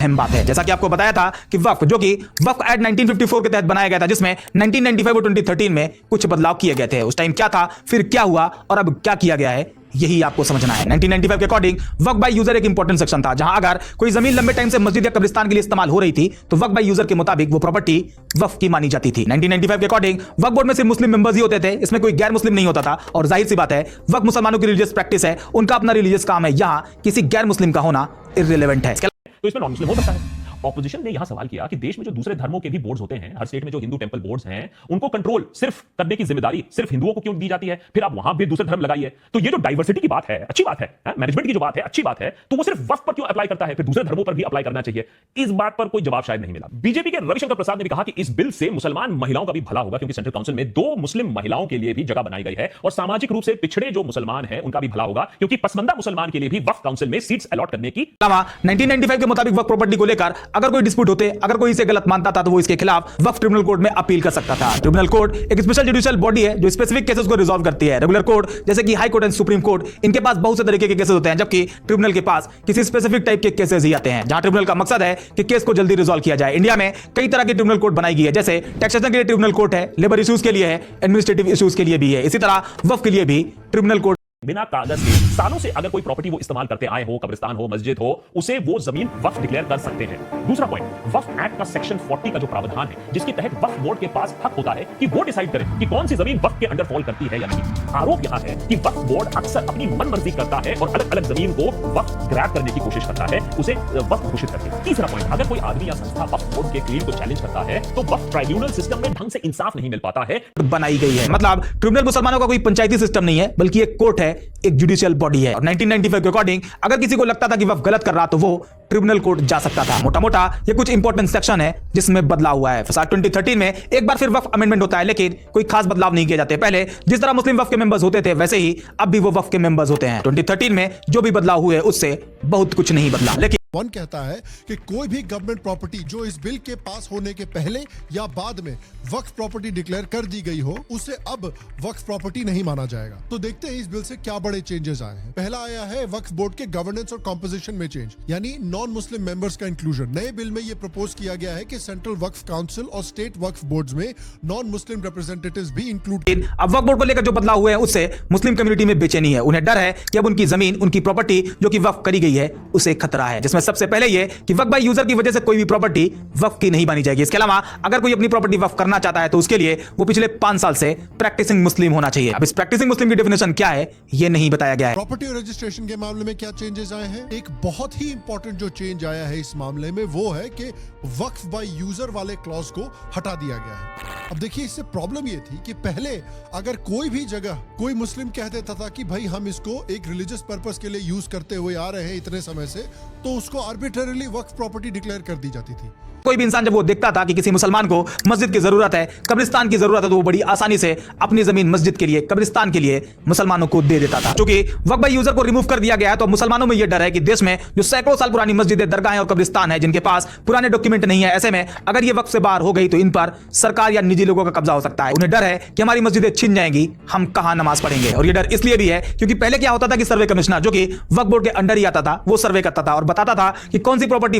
अहम बात है। जैसा कि आपको बताया था कि वक्फ जो कि वक्फ एक्ट 1954 के तहत बनाया गया था, जिसमें 1995 और 2013 में कुछ बदलाव किए गए थे। उस टाइम क्या था, फिर क्या हुआ और अब क्या किया गया है, यही आपको समझना है। 1995 के अकॉर्डिंग वक्फ बाय यूजर एक इंपॉर्टेंट सेक्शन था, जहां अगर कोई जमीन लंबे टाइम से मस्जिद या कब्रिस्तान के लिए इस्तेमाल हो रही थी तो वक्फ बाय यूजर के मुताबिक वो प्रॉपर्टी वक्फ की मानी जाती थी। 1995 के अकॉर्डिंग वक्फ बोर्ड में सिर्फ मुस्लिम मेंबर्स ही होते थे, इसमें कोई गैर मुस्लिम नहीं होता था। और जाहिर सी बात है, वक्फ मुसलमानों की रिलीजियस प्रैक्टिस है, उनका अपना रिलीजियस काम है, यहां किसी गैर मुस्लिम का होना इररिलेवेंट है। तो इसमें नॉन मुस्लिम हो सकता है। ऑपोजिशन ने यहां सवाल किया कि देश में जो दूसरे धर्मों के भी बोर्ड्स होते हैं, हर स्टेट में जो हिंदू टेंपल बोर्ड्स हैं, उनको कंट्रोल सिर्फ करने की जिम्मेदारी सिर्फ हिंदुओं को क्यों दी जाती है? फिर आप वहां भी दूसरे धर्म लगाइए। तो ये जो डाइवर्सिटी की बात है, अच्छी बात है, मैनेजमेंट की जो बात है, अच्छी बात है, तो वो सिर्फ वक्फ पर क्यों अप्लाई करता है? फिर दूसरे धर्मों पर भी अप्लाई करना चाहिए। इस बात पर कोई जवाब शायद नहीं मिला। बीजेपी के रविशंकर प्रसाद ने भी कहा कि इस बिल से मुसलमान महिलाओं का भी भला होगा, क्योंकि सेंट्रल काउंसिल में 2 मुस्लिम महिलाओं के लिए भी जगह बनाई गई है, और सामाजिक रूप से पिछड़े जो मुसलमान हैं उनका भी भला होगा, क्योंकि पसमंदा मुसलमान के लिए भी वक्फ काउंसिल में सीट्स अलॉट करने की। 1995 के मुताबिक वक्फ प्रॉपर्टी को लेकर अगर कोई डिस्प्यूट होते, अगर कोई इसे गलत मानता था, तो वो इसके खिलाफ वक्फ ट्रिब्यूनल कोर्ट में अपील कर सकता था। ट्रिब्यूनल कोर्ट एक स्पेशल जुडिशियल बॉडी है जो स्पेसिफिक केसेस को रिजॉल्व करती है। रेगुलर कोर्ट जैसे कि high court and supreme court, इनके पास बहुत से तरीके के केसेस होते हैं, जबकि ट्रिब्यूनल के पास किसी स्पेसिफिक टाइप के केसेस ही आते हैं, जहां ट्रिब्यूनल का मकसद है कि केस को जल्दी रिजॉल्व किया जाए। इंडिया में कई तरह की ट्रिब्यूनल कोर्ट बनाई गई है, जैसे टैक्सेशन के लिए ट्रिब्यूनल कोर्ट है, लेबर इश्यूज के लिए है, एडमिनिस्ट्रेटिव इश्यूज के लिए भी है। इसी तरह वक्फ के लिए भी ट्रिब्यूनल कोर्ट बिना कागज के सालों से अगर कोई प्रॉपर्टी वो इस्तेमाल करते आए हो, कब्रिस्तान हो, मस्जिद हो, उसे वो जमीन वक्फ डिक्लेयर कर सकते हैं। दूसरा पॉइंट, वक्फ एक्ट का सेक्शन 40 का जो प्रावधान है, जिसके तहत वक्फ बोर्ड के पास हक होता है कि वो डिसाइड करे कि कौन सी जमीन वक्फ के अंडर फॉल करती है या नहीं। आरोप यहां है कि वक्फ बोर्ड अक्सर अपनी मनमर्जी करता है और अलग अलग जमीन को वक्फ ग्रैब करने की कोशिश करता है, उसे वक्फ घोषित करके। तीसरा पॉइंट, अगर कोई आदमी या संस्था वक्फ बोर्ड के क्लेम को चैलेंज करता है तो वक्फ ट्राइब्यूनल सिस्टम में ढंग से इंसाफ नहीं मिल पाता है। बनाई गई है, मतलब ट्रिब्यूनल मुसलमानों का कोई पंचायती सिस्टम नहीं है, बल्कि एक कोर्ट है, एक जुडिशियल बॉडी है। और 1995 के अकॉर्डिंग अगर किसी को लगता था कि वक्फ गलत कर रहा तो वो ट्रिब्यूनल कोर्ट जा सकता था। मोटा मोटा ये कुछ इंपॉर्टेंट सेक्शन है जिसमें बदलाव हुआ है। साल 2013 में एक बार फिर वक्फ अमेंडमेंट होता है, लेकिन कोई खास बदलाव नहीं किए जाते। पहले जिस तरह मुस्लिम वक्फ के मेंबर्स होते थे, वैसे ही अब भी वो वक्फ के मेंबर्स होते हैं। 2013 में जो भी बदलाव हुए उससे बहुत कुछ नहीं बदला। लेकिन वन कहता है कि कोई भी गवर्नमेंट प्रॉपर्टी जो इस बिल के पास होने के पहले या बाद में वक्फ प्रॉपर्टी डिक्लेयर कर दी गई हो, उसे अब वक्फ प्रॉपर्टी नहीं माना जाएगा। तो देखते हैं इस बिल से क्या बड़े चेंजेस आए हैं। पहला आया है वक्फ बोर्ड के गवर्नेंस और कॉम्पोजिशन में चेंज, यानी नॉन मुस्लिम मेंबर्स का इंक्लूजन। नए बिल में यह प्रपोज किया गया है कि सेंट्रल वक्फ काउंसिल और स्टेट वक्फ बोर्ड्स में नॉन मुस्लिम रिप्रेजेंटेटिव्स भी इंक्लूड। अब वक्फ बोर्ड को लेकर जो बदलाव हुए हैं उससे मुस्लिम कम्युनिटी में बेचैनी है। उन्हें डर है कि अब उनकी जमीन, उनकी प्रॉपर्टी जो कि वक्फ करी गई है, उसे खतरा है। जिसमें सबसे पहले ये कि वक्फ बाय यूजर की वजह से कोई भी प्रॉपर्टी वक्फ की नहीं मानी जाएगी। इसके अलावा अगर कोई अपनी प्रॉपर्टी वक्फ करना चाहता है तो उसके लिए वो पिछले 5 साल से प्रैक्टिसिंग मुस्लिम होना चाहिए। अब इस प्रैक्टिसिंग मुस्लिम की डेफिनेशन क्या है ये नहीं बताया गया है। प्रॉपर्टी और रजिस्ट्रेशन के मामले में क्या चेंजेस आए हैं? एक बहुत ही इंपॉर्टेंट जो चेंज आया है इस मामले में वो है कि वक्फ बाय यूजर वाले क्लॉज को हटा दिया गया है। अब देखिए, इससे प्रॉब्लम ये थी कि पहले अगर कोई भी जगह कोई मुस्लिम कह देता था कि भाई हम इसको एक रिलीजियस पर्पस के लिए यूज करते हुए आ रहे हैं इतने समय से, तो उसको आर्बिट्रेरीली वक्फ प्रॉपर्टी डिक्लेयर कर दी जाती थी। कोई भी इंसान जब वो देखता था कि किसी मुसलमान को मस्जिद की जरूरत है, कब्रिस्तान की जरूरत है, तो वो बड़ी आसानी से अपनी जमीन मस्जिद के लिए, कब्रिस्तान के लिए मुसलमानों को दे देता था। क्योंकि वक्फ बाय यूजर को रिमूव कर दिया गया है, तो मुसलमानों में यह डर है कि देश में जो सैकड़ों साल पुरानी मस्जिदें, दरगाहें और कब्रिस्तान है, जिनके पास पुराने डॉक्यूमेंट नहीं है, ऐसे में अगर ये वक्फ से बाहर हो गई तो इन पर सरकार या निजी लोगों का कब्जा हो सकता है। उन्हें डर है कि हमारी मस्जिदें छिन जाएंगी, हम कहां नमाज पढ़ेंगे। और ये डर इसलिए भी है क्योंकि पहले क्या होता था कि सर्वे कमिश्नर, जो कि वक्फ बोर्ड के अंडर ही आता था, वो सर्वे करता था और बताता था कि कौन सी प्रॉपर्टी